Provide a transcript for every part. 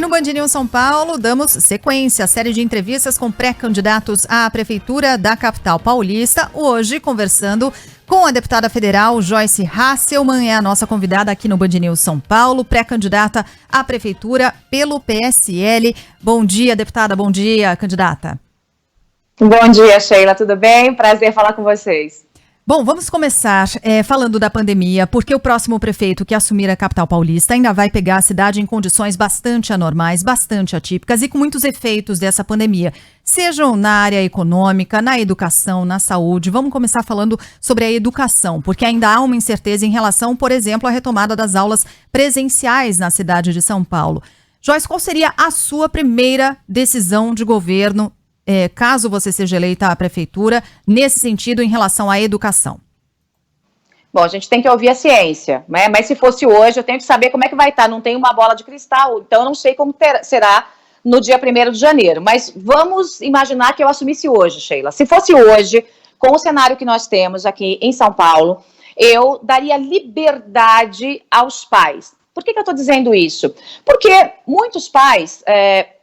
Aqui no Band News São Paulo, damos sequência à série de entrevistas com pré-candidatos à Prefeitura da capital paulista. Hoje, conversando com a deputada federal Joyce Hasselmann, é a nossa convidada aqui no Band News São Paulo, pré-candidata à Prefeitura pelo PSL. Bom dia, deputada. Bom dia, candidata. Bom dia, Sheila. Tudo bem? Prazer falar com vocês. Bom, vamos começar falando da pandemia, porque o próximo prefeito que assumir a capital paulista ainda vai pegar a cidade em condições bastante anormais, bastante atípicas e com muitos efeitos dessa pandemia, sejam na área econômica, na educação, na saúde. Vamos começar falando sobre a educação, porque ainda há uma incerteza em relação, por exemplo, à retomada das aulas presenciais na cidade de São Paulo. Joyce, qual seria a sua primeira decisão de governo caso você seja eleita à prefeitura, nesse sentido, em relação à educação? Bom, a gente tem que ouvir a ciência, né? Mas se fosse hoje, eu tenho que saber como é que vai estar. Não tenho uma bola de cristal, então eu não sei como será no dia 1º de janeiro. Mas vamos imaginar que eu assumisse hoje, Sheila. Se fosse hoje, com o cenário que nós temos aqui em São Paulo, eu daria liberdade aos pais. Por que eu estou dizendo isso? Porque muitos pais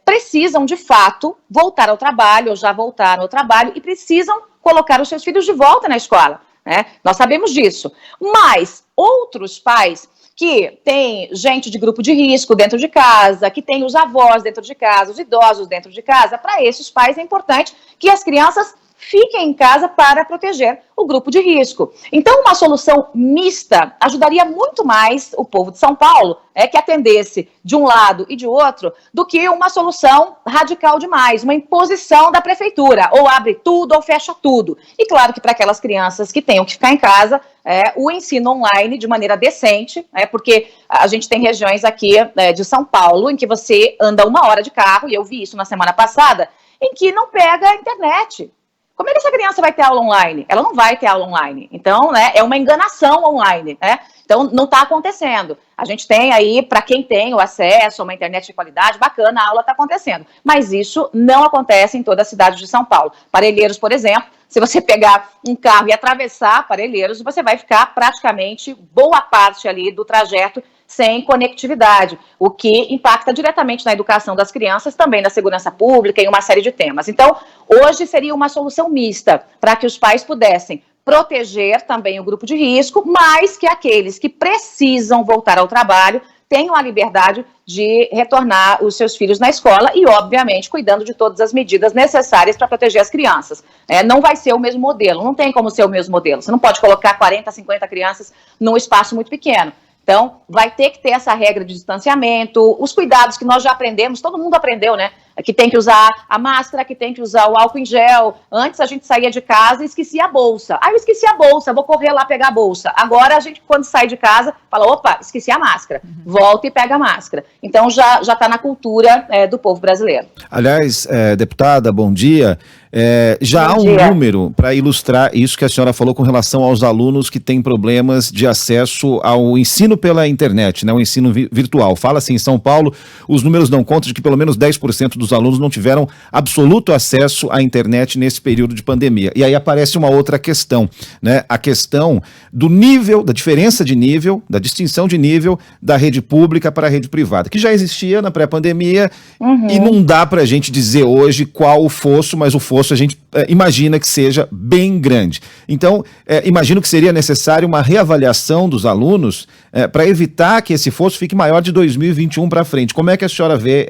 precisam, de fato, voltar ao trabalho, ou já voltaram ao trabalho, e precisam colocar os seus filhos de volta na escola, né? Nós sabemos disso. Mas outros pais que têm gente de grupo de risco dentro de casa, que têm os avós dentro de casa, os idosos dentro de casa, para esses pais é importante que as crianças fiquem em casa para proteger o grupo de risco. Então, uma solução mista ajudaria muito mais o povo de São Paulo, que atendesse de um lado e de outro, do que uma solução radical demais, uma imposição da prefeitura, ou abre tudo ou fecha tudo. E claro que para aquelas crianças que tenham que ficar em casa, o ensino online de maneira decente, porque a gente tem regiões aqui de São Paulo em que você anda 1 hora de carro, e eu vi isso na semana passada, em que não pega a internet. Como é que essa criança vai ter aula online? Ela não vai ter aula online. Então, é uma enganação online, né? Então, não está acontecendo. A gente tem aí, para quem tem o acesso a uma internet de qualidade, bacana, a aula está acontecendo. Mas isso não acontece em toda a cidade de São Paulo. Parelheiros, por exemplo, se você pegar um carro e atravessar Parelheiros, você vai ficar praticamente boa parte ali do trajeto sem conectividade, o que impacta diretamente na educação das crianças, também na segurança pública, em uma série de temas. Então, hoje seria uma solução mista, para que os pais pudessem proteger também o grupo de risco, mas que aqueles que precisam voltar ao trabalho tenham a liberdade de retornar os seus filhos na escola e, obviamente, cuidando de todas as medidas necessárias para proteger as crianças. Não vai ser o mesmo modelo, não tem como ser o mesmo modelo. Você não pode colocar 40, 50 crianças num espaço muito pequeno. Então, vai ter que ter essa regra de distanciamento, os cuidados que nós já aprendemos, todo mundo aprendeu, né? Que tem que usar a máscara, que tem que usar o álcool em gel. Antes a gente saía de casa e esquecia a bolsa. Eu esqueci a bolsa, vou correr lá pegar a bolsa. Agora a gente, quando sai de casa, fala, opa, esqueci a máscara. Volta e pega a máscara. Então, já está na cultura do povo brasileiro. Aliás, deputada, bom dia. Já há um número para ilustrar isso que a senhora falou com relação aos alunos que têm problemas de acesso ao ensino pela internet, né, o ensino virtual. Fala-se em São Paulo, os números dão conta de que pelo menos 10% dos alunos não tiveram absoluto acesso à internet nesse período de pandemia. E aí aparece uma outra questão, né, a questão do nível, da diferença de nível, da distinção de nível da rede pública para a rede privada, que já existia na pré-pandemia e não dá para a gente dizer hoje qual o fosso, mas o fosso a gente imagina que seja bem grande. Então, imagino que seria necessário uma reavaliação dos alunos para evitar que esse fosso fique maior de 2021 para frente. Como é que a senhora vê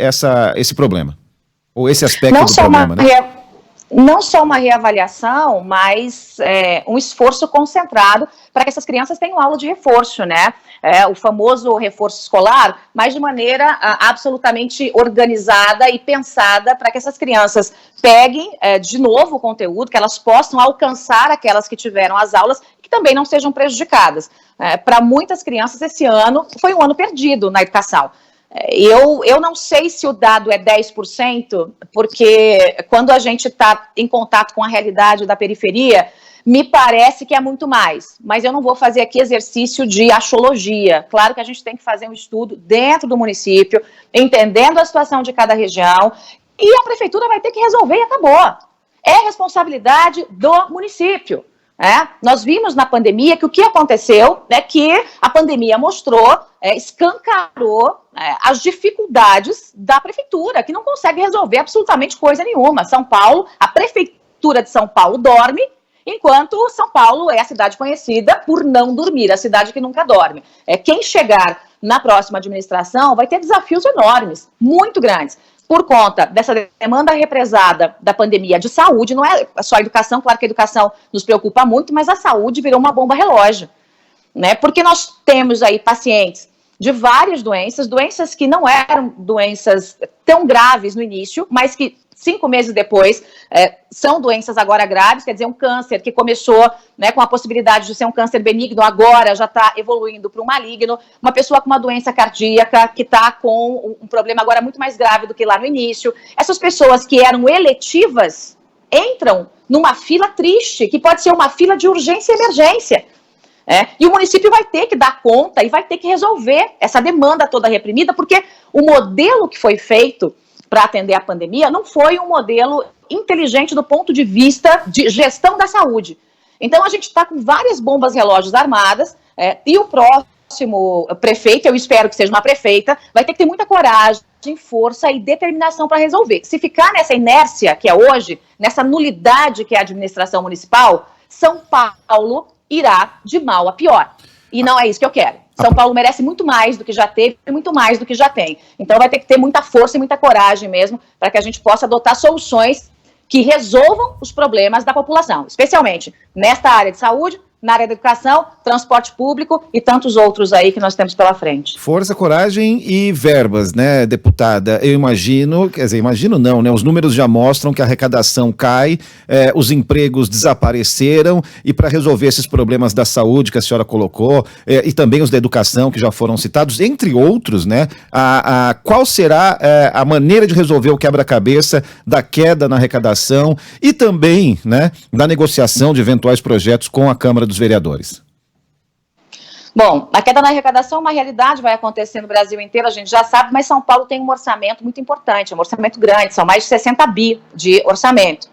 esse problema? Ou esse aspecto do problema, né? Não só uma reavaliação, mas um esforço concentrado para que essas crianças tenham aula de reforço, né? O famoso reforço escolar, mas de maneira absolutamente organizada e pensada para que essas crianças peguem de novo o conteúdo, que elas possam alcançar aquelas que tiveram as aulas e que também não sejam prejudicadas. Para muitas crianças, esse ano foi um ano perdido na educação. Eu não sei se o dado é 10%, porque quando a gente está em contato com a realidade da periferia, me parece que é muito mais, mas eu não vou fazer aqui exercício de axiologia. Claro que a gente tem que fazer um estudo dentro do município, entendendo a situação de cada região, e a prefeitura vai ter que resolver e acabou. É responsabilidade do município. Nós vimos na pandemia que o que aconteceu é que a pandemia mostrou, escancarou as dificuldades da prefeitura, que não consegue resolver absolutamente coisa nenhuma. São Paulo, a prefeitura de São Paulo dorme, enquanto São Paulo é a cidade conhecida por não dormir, a cidade que nunca dorme. Quem chegar na próxima administração vai ter desafios enormes, muito grandes, por conta dessa demanda represada da pandemia de saúde. Não é só a educação, claro que a educação nos preocupa muito, mas a saúde virou uma bomba relógio, porque nós temos aí pacientes de várias doenças que não eram doenças tão graves no início, mas que 5 meses depois são doenças agora graves, quer dizer, um câncer que começou com a possibilidade de ser um câncer benigno, agora já está evoluindo para um maligno, uma pessoa com uma doença cardíaca que está com um problema agora muito mais grave do que lá no início. Essas pessoas que eram eletivas entram numa fila triste, que pode ser uma fila de urgência e emergência. E o município vai ter que dar conta e vai ter que resolver essa demanda toda reprimida, porque o modelo que foi feito para atender a pandemia não foi um modelo inteligente do ponto de vista de gestão da saúde. Então, a gente está com várias bombas relógios armadas, e o próximo prefeito, eu espero que seja uma prefeita, vai ter que ter muita coragem, força e determinação para resolver. Se ficar nessa inércia que é hoje, nessa nulidade que é a administração municipal, São Paulo irá de mal a pior. E não é isso que eu quero. São Paulo merece muito mais do que já teve e muito mais do que já tem. Então vai ter que ter muita força e muita coragem mesmo para que a gente possa adotar soluções que resolvam os problemas da população, especialmente nesta área de saúde, na área da educação, transporte público e tantos outros aí que nós temos pela frente. Força, coragem e verbas, né, deputada? Eu imagino, quer dizer, imagino não, né? Os números já mostram que a arrecadação cai, os empregos desapareceram, e para resolver esses problemas da saúde que a senhora colocou, e também os da educação que já foram citados, entre outros, né? Qual será a maneira de resolver o quebra-cabeça da queda na arrecadação e também, né, da negociação de eventuais projetos com a Câmara dos Vereadores? Bom, a queda na arrecadação é uma realidade, vai acontecer no Brasil inteiro, a gente já sabe, mas São Paulo tem um orçamento muito importante, um orçamento grande, são mais de 60 bi de orçamento,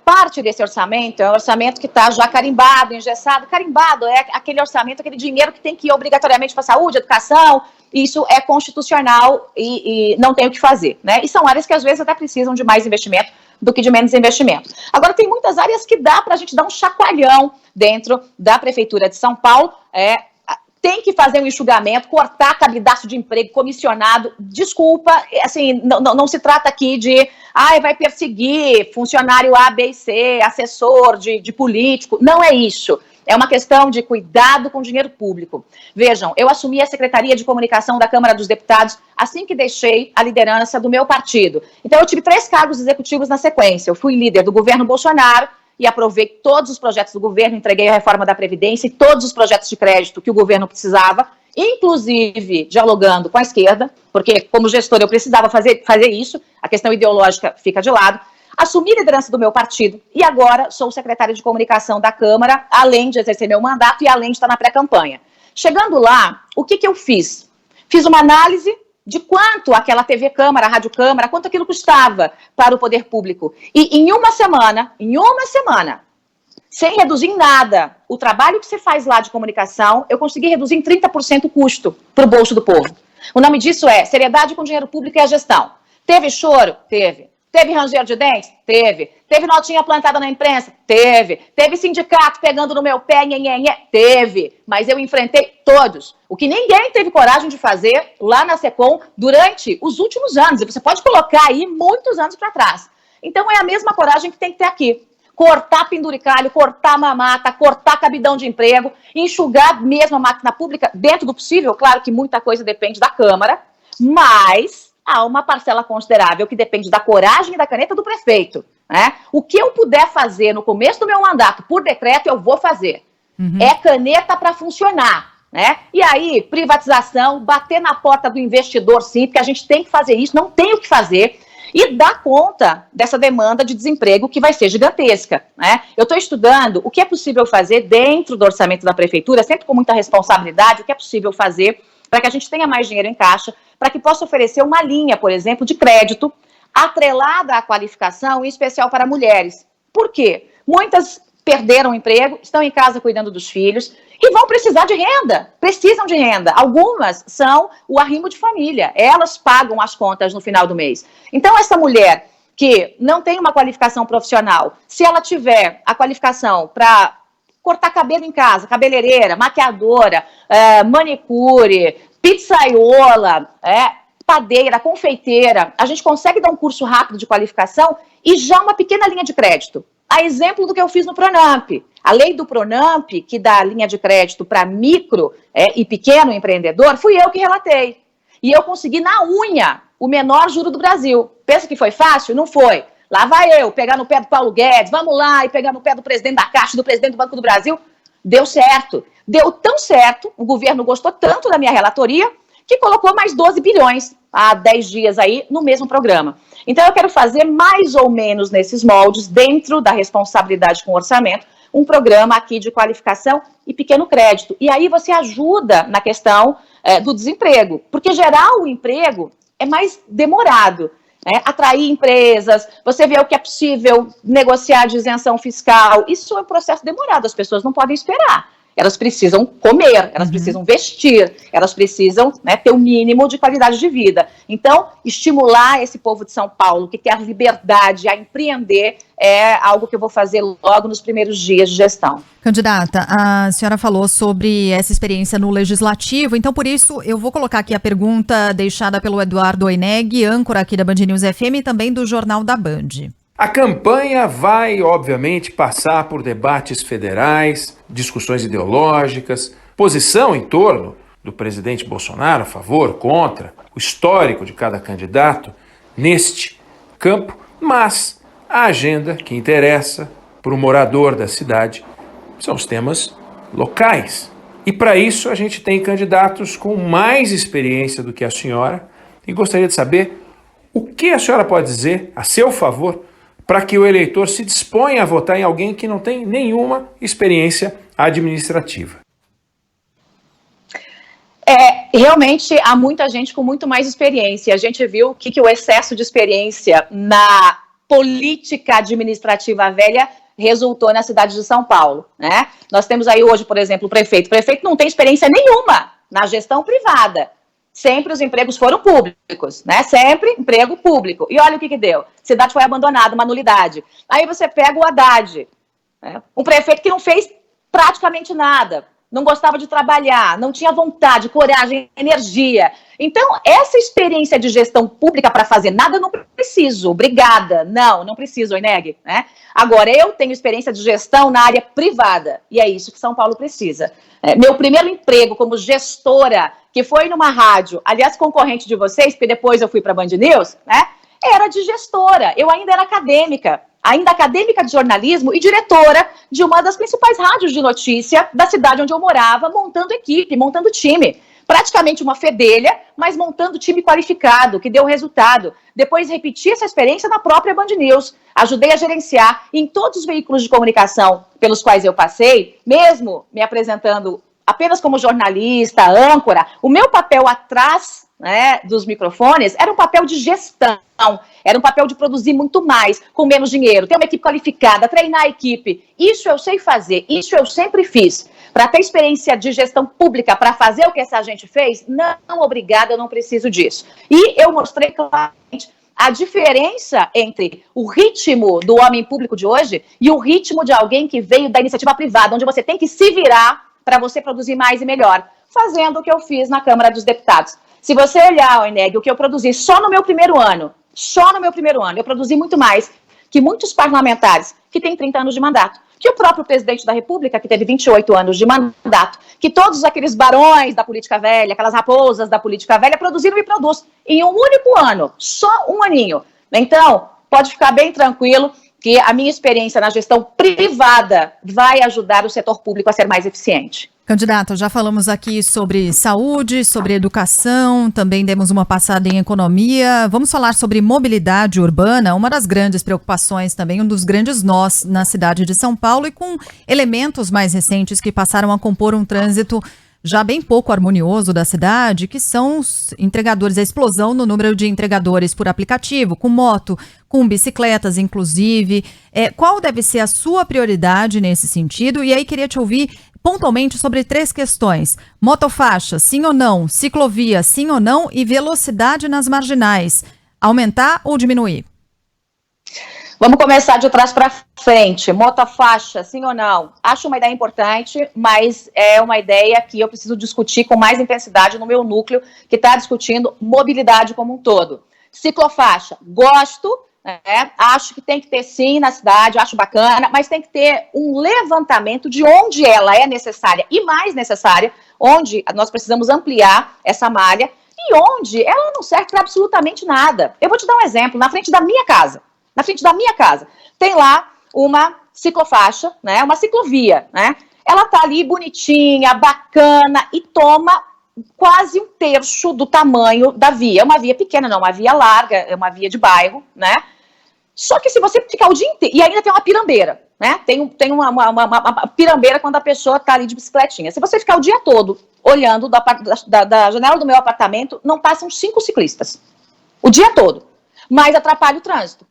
Parte desse orçamento é um orçamento que está já carimbado, engessado. Carimbado é aquele orçamento, aquele dinheiro que tem que ir obrigatoriamente para a saúde, educação. Isso é constitucional e não tem o que fazer, E são áreas que às vezes até precisam de mais investimento do que de menos investimento. Agora, tem muitas áreas que dá para a gente dar um chacoalhão dentro da Prefeitura de São Paulo. Tem que fazer um enxugamento, cortar cabidaço de emprego, comissionado. Desculpa, assim, não se trata aqui de vai perseguir funcionário A, B e C, assessor de político. Não é isso. É uma questão de cuidado com o dinheiro público. Vejam, eu assumi a Secretaria de Comunicação da Câmara dos Deputados assim que deixei a liderança do meu partido. Então, eu tive 3 cargos executivos na sequência. Eu fui líder do governo Bolsonaro e aprovei todos os projetos do governo, entreguei a reforma da Previdência e todos os projetos de crédito que o governo precisava, inclusive dialogando com a esquerda, porque como gestor eu precisava fazer isso, a questão ideológica fica de lado. Assumi a liderança do meu partido e agora sou secretária de comunicação da Câmara, além de exercer meu mandato e além de estar na pré-campanha. Chegando lá, o que eu fiz? Fiz uma análise de quanto aquela TV Câmara, a Rádio Câmara, quanto aquilo custava para o poder público. E em uma semana, sem reduzir em nada o trabalho que você faz lá de comunicação, eu consegui reduzir em 30% o custo para o bolso do povo. O nome disso é seriedade com dinheiro público e a gestão. Teve choro? Teve. Teve ranger de dentes? Teve. Teve notinha plantada na imprensa? Teve. Teve sindicato pegando no meu pé? Teve. Mas eu enfrentei todos. O que ninguém teve coragem de fazer lá na SECOM durante os últimos anos. E você pode colocar aí muitos anos para trás. Então é a mesma coragem que tem que ter aqui. Cortar penduricalho, cortar mamata, cortar cabidão de emprego, enxugar mesmo a máquina pública dentro do possível. Claro que muita coisa depende da Câmara, mas há uma parcela considerável que depende da coragem e da caneta do prefeito. O que eu puder fazer no começo do meu mandato, por decreto, eu vou fazer. É caneta para funcionar. E aí, privatização, bater na porta do investidor, sim, porque a gente tem que fazer isso, não tem o que fazer, e dar conta dessa demanda de desemprego que vai ser gigantesca. Eu estou estudando o que é possível fazer dentro do orçamento da prefeitura, sempre com muita responsabilidade, o que é possível fazer para que a gente tenha mais dinheiro em caixa, para que possa oferecer uma linha, por exemplo, de crédito atrelada à qualificação, em especial para mulheres. Por quê? Muitas perderam o emprego, estão em casa cuidando dos filhos e vão precisar de renda, precisam de renda. Algumas são o arrimo de família, elas pagam as contas no final do mês. Então, essa mulher que não tem uma qualificação profissional, se ela tiver a qualificação para cortar cabelo em casa, cabeleireira, maquiadora, manicure, pizzaiola, padeira, confeiteira, a gente consegue dar um curso rápido de qualificação e já uma pequena linha de crédito. A exemplo do que eu fiz no Pronamp. A lei do Pronamp, que dá linha de crédito para micro e pequeno empreendedor, fui eu que relatei. E eu consegui na unha o menor juro do Brasil. Pensa que foi fácil? Não foi. Lá vai eu pegar no pé do Paulo Guedes, vamos lá, e pegar no pé do presidente da Caixa, do presidente do Banco do Brasil. Deu certo. Deu tão certo, o governo gostou tanto da minha relatoria, que colocou mais 12 bilhões há 10 dias aí no mesmo programa. Então, eu quero fazer mais ou menos nesses moldes, dentro da responsabilidade com o orçamento, um programa aqui de qualificação e pequeno crédito. E aí você ajuda na questão do desemprego, porque gerar o emprego é mais demorado. Atrair empresas, você vê o que é possível negociar de isenção fiscal, isso é um processo demorado, as pessoas não podem esperar. Elas precisam comer, elas precisam vestir, elas precisam ter o mínimo de qualidade de vida. Então, estimular esse povo de São Paulo, que quer liberdade a empreender, é algo que eu vou fazer logo nos primeiros dias de gestão. Candidata, a senhora falou sobre essa experiência no Legislativo, então por isso eu vou colocar aqui a pergunta deixada pelo Eduardo Oineg, âncora aqui da Band News FM e também do Jornal da Band. A campanha vai, obviamente, passar por debates federais, discussões ideológicas, posição em torno do presidente Bolsonaro, a favor, contra, o histórico de cada candidato neste campo, mas a agenda que interessa para o morador da cidade são os temas locais. E para isso a gente tem candidatos com mais experiência do que a senhora e gostaria de saber o que a senhora pode dizer a seu favor para que o eleitor se disponha a votar em alguém que não tem nenhuma experiência administrativa. Realmente há muita gente com muito mais experiência. A gente viu que o excesso de experiência na política administrativa velha resultou na cidade de São Paulo, né? Nós temos aí hoje, por exemplo, o prefeito. O prefeito não tem experiência nenhuma na gestão privada. Sempre os empregos foram públicos, né? Sempre emprego público. E olha o que deu. A cidade foi abandonada, uma nulidade. Aí você pega o Haddad, né? Um prefeito que não fez praticamente nada, não gostava de trabalhar, não tinha vontade, coragem, energia. Então, essa experiência de gestão pública para fazer nada, eu não preciso. Obrigada. Não preciso, Oineg, né? Agora, eu tenho experiência de gestão na área privada. E é isso que São Paulo precisa. Meu primeiro emprego como gestora, que foi numa rádio, aliás, concorrente de vocês, porque depois eu fui para a Band News, né? Era de gestora. Eu ainda era acadêmica de jornalismo e diretora de uma das principais rádios de notícia da cidade onde eu morava, montando equipe, montando time. Praticamente uma fedelha, mas montando time qualificado, que deu resultado. Depois repeti essa experiência na própria Band News. Ajudei a gerenciar em todos os veículos de comunicação pelos quais eu passei, mesmo me apresentando apenas como jornalista, âncora, o meu papel atrás, né, dos microfones era um papel de gestão, era um papel de produzir muito mais, com menos dinheiro, ter uma equipe qualificada, treinar a equipe. Isso eu sei fazer, isso eu sempre fiz. Para ter experiência de gestão pública, para fazer o que essa gente fez, não, obrigada, eu não preciso disso. E eu mostrei claramente a diferença entre o ritmo do homem público de hoje e o ritmo de alguém que veio da iniciativa privada, onde você tem que se virar para você produzir mais e melhor, fazendo o que eu fiz na Câmara dos Deputados. Se você olhar, Oineg, o que eu produzi só no meu primeiro ano, eu produzi muito mais que muitos parlamentares que têm 30 anos de mandato, que o próprio presidente da República, que teve 28 anos de mandato, que todos aqueles barões da política velha, aquelas raposas da política velha, produziram e produz em um único ano, só um aninho. Então, pode ficar bem tranquilo que a minha experiência na gestão privada vai ajudar o setor público a ser mais eficiente. Candidata, já falamos aqui sobre saúde, sobre educação, também demos uma passada em economia. Vamos falar sobre mobilidade urbana, uma das grandes preocupações também, um dos grandes nós na cidade de São Paulo e com elementos mais recentes que passaram a compor um trânsito já bem pouco harmonioso da cidade, que são os entregadores, a explosão no número de entregadores por aplicativo, com moto, com bicicletas, inclusive. Qual deve ser a sua prioridade nesse sentido? E aí queria te ouvir pontualmente sobre 3 questões: motofaixa, sim ou não? Ciclovia, sim ou não? E velocidade nas marginais, aumentar ou diminuir? Vamos começar de trás para frente. Motofaixa, sim ou não? Acho uma ideia importante, mas é uma ideia que eu preciso discutir com mais intensidade no meu núcleo, que está discutindo mobilidade como um todo. Ciclofaixa, gosto, acho que tem que ter sim na cidade, acho bacana, mas tem que ter um levantamento de onde ela é necessária e mais necessária, onde nós precisamos ampliar essa malha e onde ela não serve para absolutamente nada. Eu vou te dar um exemplo, na frente da minha casa. Na frente da minha casa, tem lá uma ciclofaixa, né, uma ciclovia, né? Ela tá ali bonitinha, bacana e toma quase 1/3 do tamanho da via. É uma via pequena, não, uma via larga, é uma via de bairro, né? Só que se você ficar o dia inteiro, e ainda tem uma pirambeira, né? Tem uma pirambeira quando a pessoa tá ali de bicicletinha. Se você ficar o dia todo olhando da janela do meu apartamento, não passam 5 ciclistas. O dia todo. Mas atrapalha o trânsito.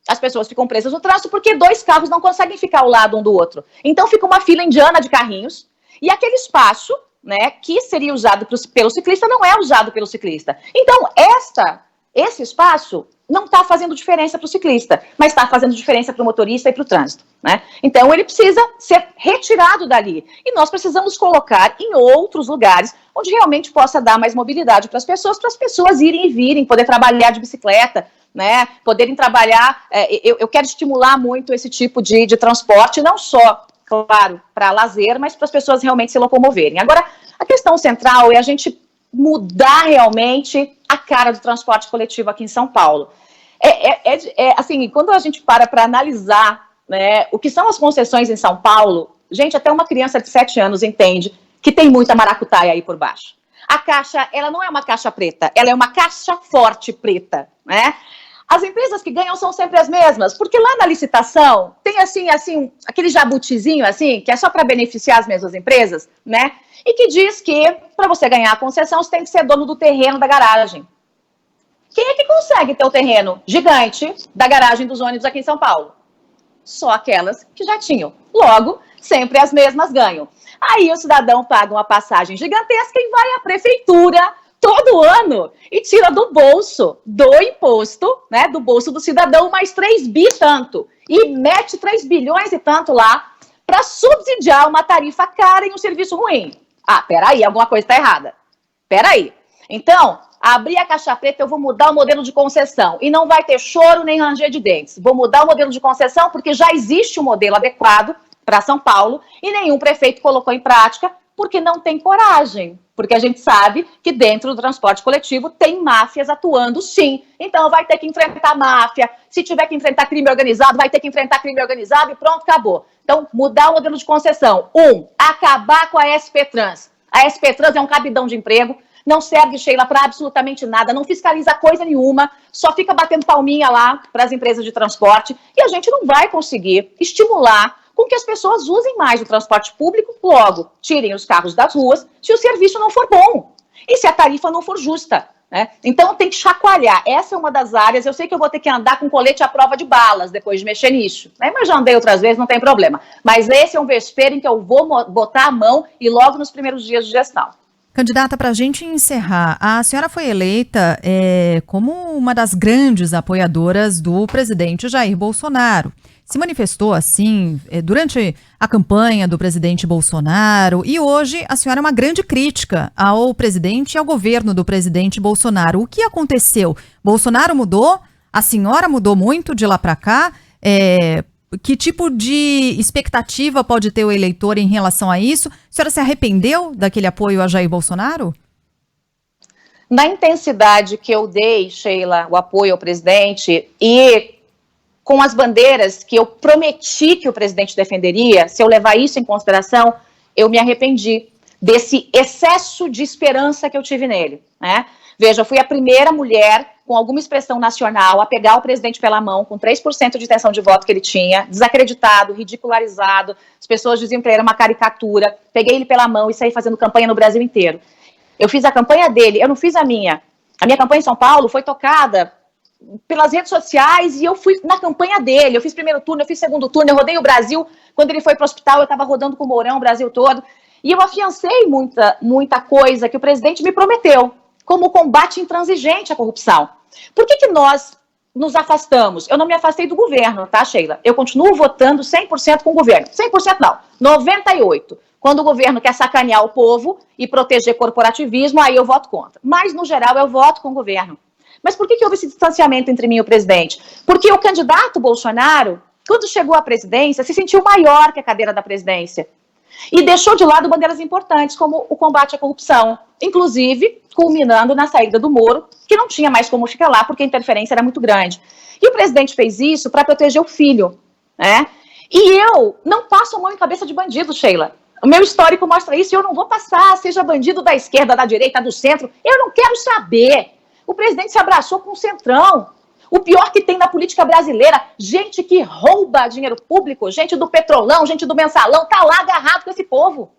As pessoas ficam presas no trânsito porque 2 carros não conseguem ficar ao lado um do outro. Então fica uma fila indiana de carrinhos e aquele espaço, né, que seria usado pelo ciclista não é usado pelo ciclista. Então esse espaço não está fazendo diferença para o ciclista, mas está fazendo diferença para o motorista e para o trânsito, né? Então ele precisa ser retirado dali e nós precisamos colocar em outros lugares onde realmente possa dar mais mobilidade para as pessoas irem e virem, poder trabalhar de bicicleta, né, poderem trabalhar. Eu quero estimular muito esse tipo de transporte, não só, claro, para lazer, mas para as pessoas realmente se locomoverem. Agora, a questão central é a gente mudar realmente a cara do transporte coletivo aqui em São Paulo. Assim, quando a gente para analisar, né, o que são as concessões em São Paulo, gente, até uma criança de 7 anos entende que tem muita maracutaia aí por baixo. A caixa, ela não é uma caixa preta, ela é uma caixa forte preta, né? As empresas que ganham são sempre as mesmas, porque lá na licitação tem assim, aquele jabutizinho assim, que é só para beneficiar as mesmas empresas, né? E que diz que para você ganhar a concessão, você tem que ser dono do terreno da garagem. Quem é que consegue ter o terreno gigante da garagem dos ônibus aqui em São Paulo? Só aquelas que já tinham. Logo, sempre as mesmas ganham. Aí o cidadão paga uma passagem gigantesca e vai à prefeitura todo ano e tira do bolso do imposto, né, do bolso do cidadão, mais 3 bi tanto, e mete 3 bilhões e tanto lá para subsidiar uma tarifa cara e um serviço ruim. Ah, peraí, alguma coisa está errada. Peraí. Então, abrir a caixa preta, eu vou mudar o modelo de concessão e não vai ter choro nem ranger de dentes. Vou mudar o modelo de concessão porque já existe um modelo adequado para São Paulo e nenhum prefeito colocou em prática porque não tem coragem. Porque a gente sabe que dentro do transporte coletivo tem máfias atuando, sim. Então vai ter que enfrentar máfia. Se tiver que enfrentar crime organizado, vai ter que enfrentar crime organizado e pronto, acabou. Então, mudar o modelo de concessão. 1, acabar com a SP Trans. A SP Trans é um cabidão de emprego, não serve, Sheila, para absolutamente nada, não fiscaliza coisa nenhuma, só fica batendo palminha lá para as empresas de transporte e a gente não vai conseguir estimular com que as pessoas usem mais o transporte público, logo, tirem os carros das ruas, se o serviço não for bom e se a tarifa não for justa, né? Então tem que chacoalhar. Essa é uma das áreas, eu sei que eu vou ter que andar com colete à prova de balas depois de mexer nisso, né? Mas já andei outras vezes, não tem problema. Mas esse é um vespeiro em que eu vou botar a mão e logo nos primeiros dias de gestão. Candidata, para a gente encerrar, a senhora foi eleita como uma das grandes apoiadoras do presidente Jair Bolsonaro. Se manifestou assim durante a campanha do presidente Bolsonaro e hoje a senhora é uma grande crítica ao presidente e ao governo do presidente Bolsonaro. O que aconteceu? Bolsonaro mudou? A senhora mudou muito de lá para cá? Que tipo de expectativa pode ter o eleitor em relação a isso? A senhora se arrependeu daquele apoio a Jair Bolsonaro? Na intensidade que eu dei, Sheila, o apoio ao presidente e com as bandeiras que eu prometi que o presidente defenderia, se eu levar isso em consideração, eu me arrependi desse excesso de esperança que eu tive nele, né? Veja, eu fui a primeira mulher com alguma expressão nacional, a pegar o presidente pela mão, com 3% de intenção de voto que ele tinha, desacreditado, ridicularizado, as pessoas diziam que ele era uma caricatura, peguei ele pela mão e saí fazendo campanha no Brasil inteiro. Eu fiz a campanha dele, eu não fiz a minha. A minha campanha em São Paulo foi tocada pelas redes sociais e eu fui na campanha dele. Eu fiz primeiro turno, eu fiz segundo turno, eu rodei o Brasil. Quando ele foi para o hospital, eu estava rodando com o Mourão, o Brasil todo. E eu afiancei muita coisa que o presidente me prometeu, como o combate intransigente à corrupção. Por que nós nos afastamos? Eu não me afastei do governo, tá, Sheila? Eu continuo votando 100% com o governo. 100% não, 98%. Quando o governo quer sacanear o povo e proteger corporativismo, aí eu voto contra. Mas, no geral, eu voto com o governo. Mas por que houve esse distanciamento entre mim e o presidente? Porque o candidato Bolsonaro, quando chegou à presidência, se sentiu maior que a cadeira da presidência. E deixou de lado bandeiras importantes, como o combate à corrupção. Inclusive, culminando na saída do Moro, que não tinha mais como ficar lá, porque a interferência era muito grande. E o presidente fez isso para proteger o filho, né? E eu não passo a mão em cabeça de bandido, Sheila. O meu histórico mostra isso e eu não vou passar, seja bandido da esquerda, da direita, do centro. Eu não quero saber. O presidente se abraçou com o Centrão. O pior que tem na política brasileira, gente que rouba dinheiro público, gente do Petrolão, gente do Mensalão, tá lá agarrado com esse povo.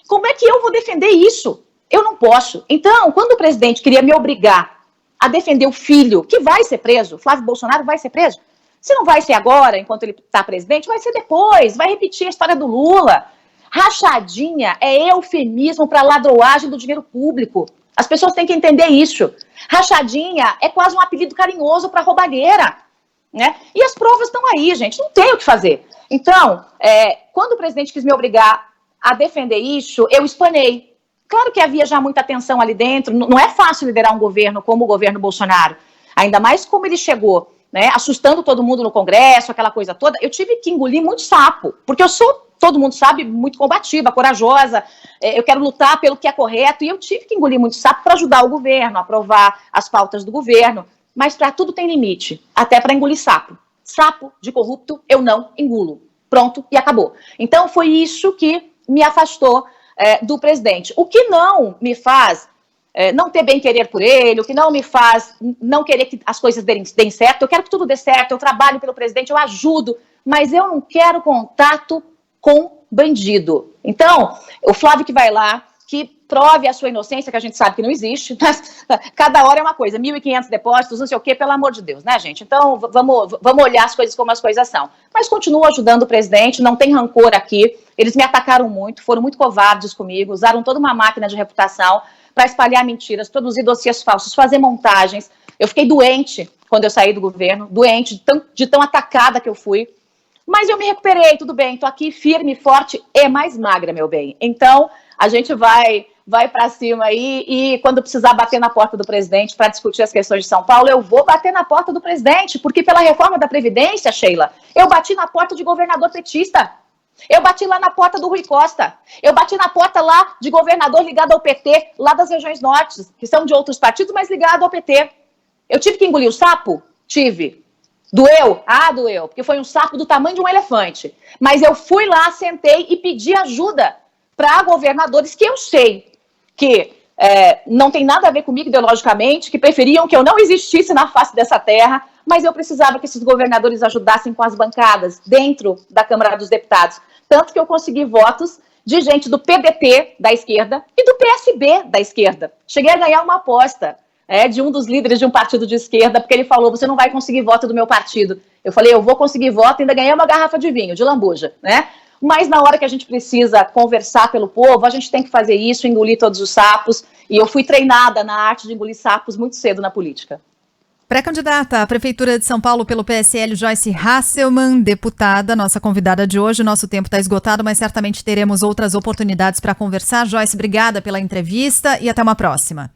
Como é que eu vou defender isso? Eu não posso. Então, quando o presidente queria me obrigar a defender o filho, que vai ser preso, Flávio Bolsonaro vai ser preso, se não vai ser agora, enquanto ele está presidente, vai ser depois, vai repetir a história do Lula. Rachadinha é eufemismo para ladroagem do dinheiro público. As pessoas têm que entender isso. Rachadinha é quase um apelido carinhoso para roubalheira, né? E as provas estão aí, gente, não tem o que fazer. Então, quando o presidente quis me obrigar a defender isso, eu espanei. Claro que havia já muita tensão ali dentro, não é fácil liderar um governo como o governo Bolsonaro, ainda mais como ele chegou, né, assustando todo mundo no Congresso, aquela coisa toda. Eu tive que engolir muito sapo, porque eu sou, todo mundo sabe, muito combativa, corajosa, eu quero lutar pelo que é correto, e eu tive que engolir muito sapo para ajudar o governo, aprovar as pautas do governo, mas para tudo tem limite, até para engolir sapo. Sapo de corrupto eu não engulo. Pronto, e acabou. Então foi isso que me afastou do presidente. O que não me faz não ter bem-querer por ele, o que não me faz não querer que as coisas deem certo, eu quero que tudo dê certo, eu trabalho pelo presidente, eu ajudo, mas eu não quero contato com bandido. Então, o Flávio que vai lá, que prove a sua inocência, que a gente sabe que não existe, mas cada hora é uma coisa, 1.500 depósitos, não sei o quê, pelo amor de Deus, né, gente? Então, vamos olhar as coisas como as coisas são. Mas continuo ajudando o presidente, não tem rancor aqui, eles me atacaram muito, foram muito covardes comigo, usaram toda uma máquina de reputação para espalhar mentiras, produzir dossiês falsos, fazer montagens. Eu fiquei doente quando eu saí do governo, doente de tão atacada que eu fui, mas eu me recuperei, tudo bem, tô aqui firme, forte e mais magra, meu bem. Então, a gente vai para cima aí e quando precisar bater na porta do presidente para discutir as questões de São Paulo, eu vou bater na porta do presidente, porque pela reforma da Previdência, Sheila, eu bati na porta de governador petista, eu bati lá na porta do Rui Costa, eu bati na porta lá de governador ligado ao PT, lá das regiões nortes, que são de outros partidos, mas ligado ao PT. Eu tive que engolir o sapo? Tive. Doeu? Ah, doeu, porque foi um sapo do tamanho de um elefante. Mas eu fui lá, sentei e pedi ajuda para governadores que eu sei que não tem nada a ver comigo ideologicamente, que preferiam que eu não existisse na face dessa terra, mas eu precisava que esses governadores ajudassem com as bancadas dentro da Câmara dos Deputados. Tanto que eu consegui votos de gente do PDT, da esquerda, e do PSB, da esquerda. Cheguei a ganhar uma aposta de um dos líderes de um partido de esquerda, porque ele falou, você não vai conseguir voto do meu partido. Eu falei, eu vou conseguir voto e ainda ganhei uma garrafa de vinho, de lambuja, né? Mas na hora que a gente precisa conversar pelo povo, a gente tem que fazer isso, engolir todos os sapos. E eu fui treinada na arte de engolir sapos muito cedo na política. Pré-candidata à Prefeitura de São Paulo pelo PSL, Joyce Hasselmann, deputada, nossa convidada de hoje. Nosso tempo está esgotado, mas certamente teremos outras oportunidades para conversar. Joyce, obrigada pela entrevista e até uma próxima.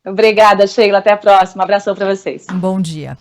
Obrigada, Sheila. Até a próxima. Abração para vocês. Um bom dia.